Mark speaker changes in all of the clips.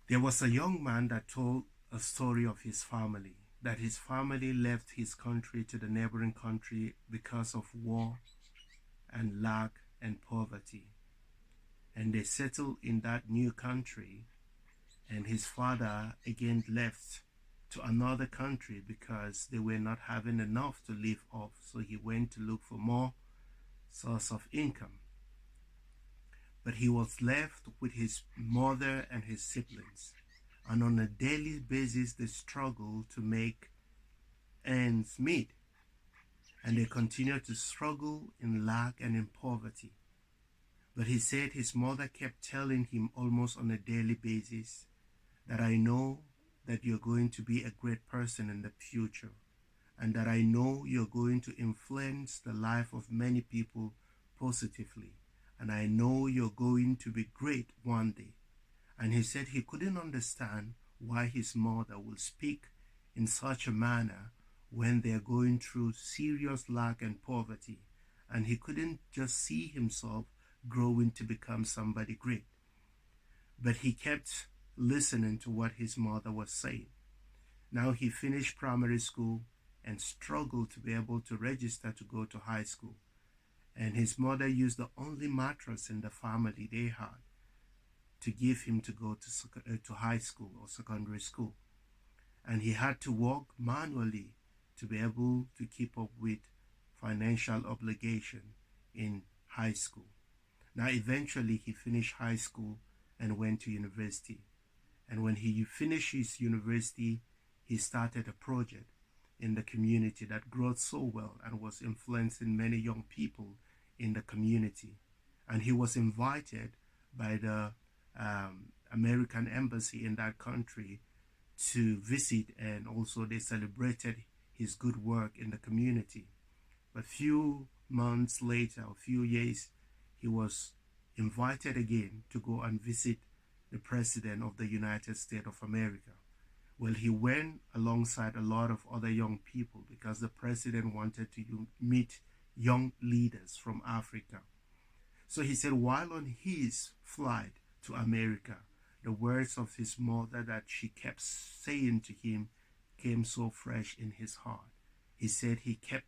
Speaker 1: There was a young man that told a story of his family, that his family left his country to the neighboring country because of war and lack and poverty. And they settled in that new country, and his father again left to another country because they were not having enough to live off. So he went to look for more source of income. But he was left with his mother and his siblings. And on a daily basis, they struggle to make ends meet. And they continue to struggle in lack and in poverty. But he said his mother kept telling him almost on a daily basis that I know that you're going to be a great person in the future, and that I know you're going to influence the life of many people positively, and I know you're going to be great one day. And he said he couldn't understand why his mother will speak in such a manner when they're going through serious lack and poverty, and he couldn't just see himself growing to become somebody great. But he kept listening to what his mother was saying. Now he finished primary school and struggled to be able to register to go to high school. And his mother used the only mattress in the family they had to give him to go to high school or secondary school. And he had to work manually to be able to keep up with financial obligation in high school. Now, eventually, he finished high school and went to university. And when he finished his university, he started a project in the community that grew so well and was influencing many young people in the community. And he was invited by the American embassy in that country to visit, and also they celebrated his good work in the community. But few months later, a few years, he was invited again to go and visit the President of the United States of America. Well, he went alongside a lot of other young people because the President wanted to meet young leaders from Africa. So he said while on his flight to America, the words of his mother that she kept saying to him came so fresh in his heart. He said he kept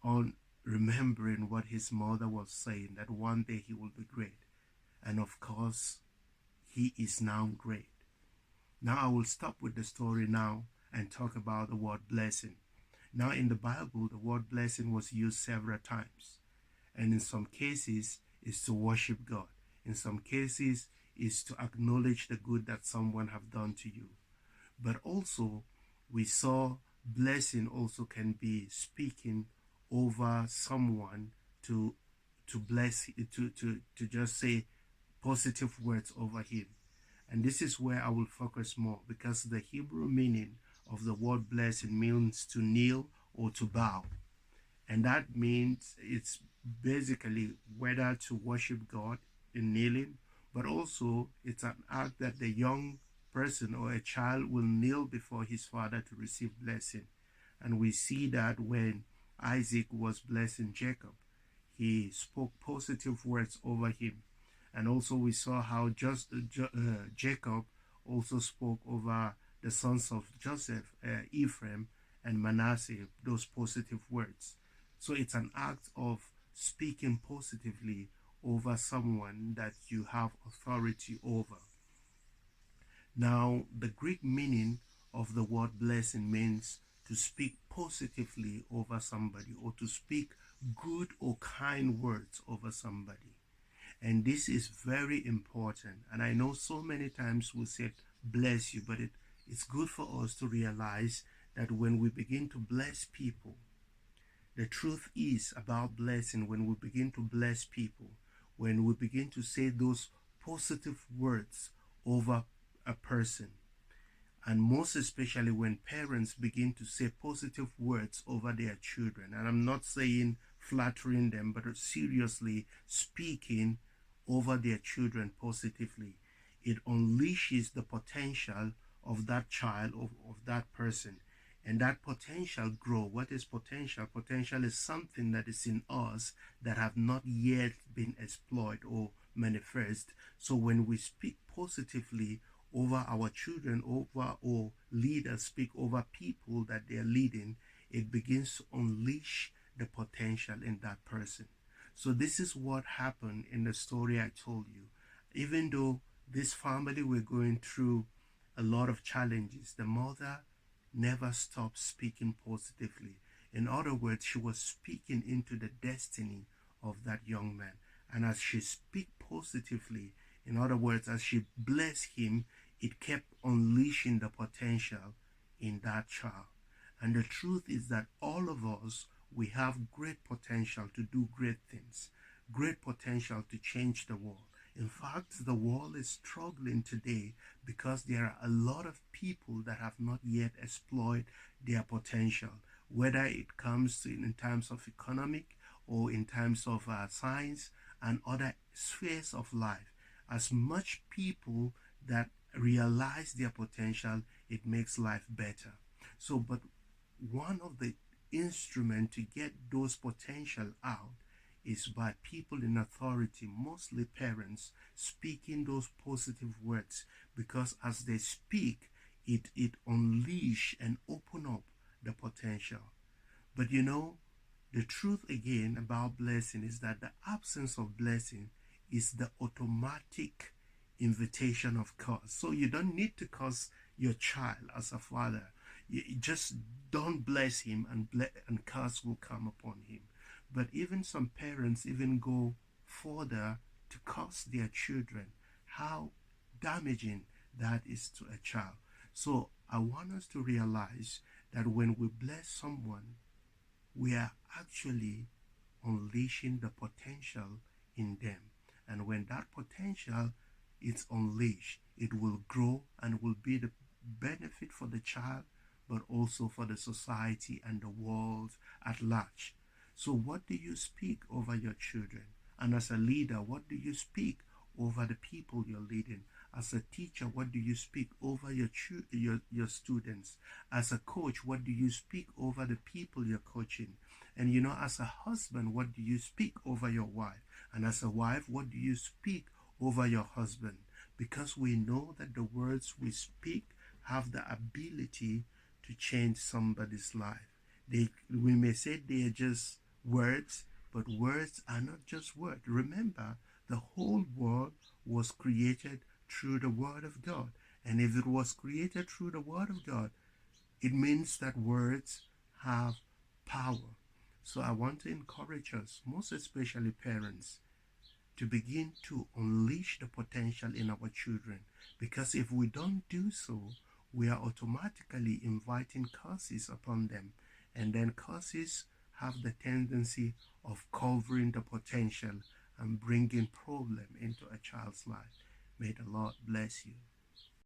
Speaker 1: on remembering what his mother was saying, that one day he will be great. And of course, he is now great. Now I will stop with the story now and talk about the word blessing. Now in the Bible, the word blessing was used several times. And in some cases, is to worship God. In some cases, is to acknowledge the good that someone have done to you. But also, we saw blessing also can be speaking over someone to bless, to just say positive words over him. And this is where I will focus more, because the Hebrew meaning of the word blessing means to kneel or to bow. And that means it's basically whether to worship God in kneeling, but also it's an act that the young person or a child will kneel before his father to receive blessing. And we see that when Isaac was blessing Jacob, he spoke positive words over him. And also we saw how Jacob also spoke over the sons of Joseph, Ephraim and Manasseh, those positive words. So it's an act of speaking positively over someone that you have authority over. Now, the Greek meaning of the word blessing means to speak positively over somebody, or to speak good or kind words over somebody. And this is very important. And I know so many times we said bless you, but it's good for us to realize that when we begin to bless people, the truth is about blessing. When we begin to bless people, when we begin to say those positive words over a person, and most especially when parents begin to say positive words over their children, and I'm not saying flattering them, but seriously speaking over their children positively, it unleashes the potential of that child, of that person, and that potential grow. What is potential? Potential is something that is in us that have not yet been exploited or manifest. So when we speak positively over our children, over or leaders speak over people that they are leading, it begins to unleash the potential in that person. So this is what happened in the story I told you. Even though this family were going through a lot of challenges, the mother never stopped speaking positively. In other words, she was speaking into the destiny of that young man. And as she speak positively, in other words, as she blessed him, it kept unleashing the potential in that child. And the truth is that all of us, we have great potential to do great things, great potential to change the world. In fact, the world is struggling today because there are a lot of people that have not yet exploited their potential, whether it comes to in terms of economic or in terms of science and other spheres of life. As much people that realize their potential, it makes life better. So, but one of the instruments to get those potential out is by people in authority, mostly parents, speaking those positive words, because as they speak, it unleash and open up the potential. But you know, the truth again about blessing is that the absence of blessing is the automatic invitation of curse. So you don't need to curse your child as a father. You just don't bless him, and curse will come upon him. But even some parents even go further to curse their children. How damaging that is to a child. So I want us to realize that when we bless someone, we are actually unleashing the potential in them. And when that potential is unleashed, it will grow and will be the benefit for the child, but also for the society and the world at large. So what do you speak over your children? And as a leader, what do you speak over the people you're leading? As a teacher, what do you speak over your students? As a coach, what do you speak over the people you're coaching? And you know, as a husband, what do you speak over your wife? And as a wife, what do you speak over your husband? Because we know that the words we speak have the ability to change somebody's life. We may say they are just words, but words are not just words. Remember, the whole world was created through the Word of God. And if it was created through the Word of God, it means that words have power. So I want to encourage us, most especially parents, to begin to unleash the potential in our children. Because if we don't do so, we are automatically inviting curses upon them. And then curses have the tendency of covering the potential and bringing problem into a child's life. May the Lord bless you.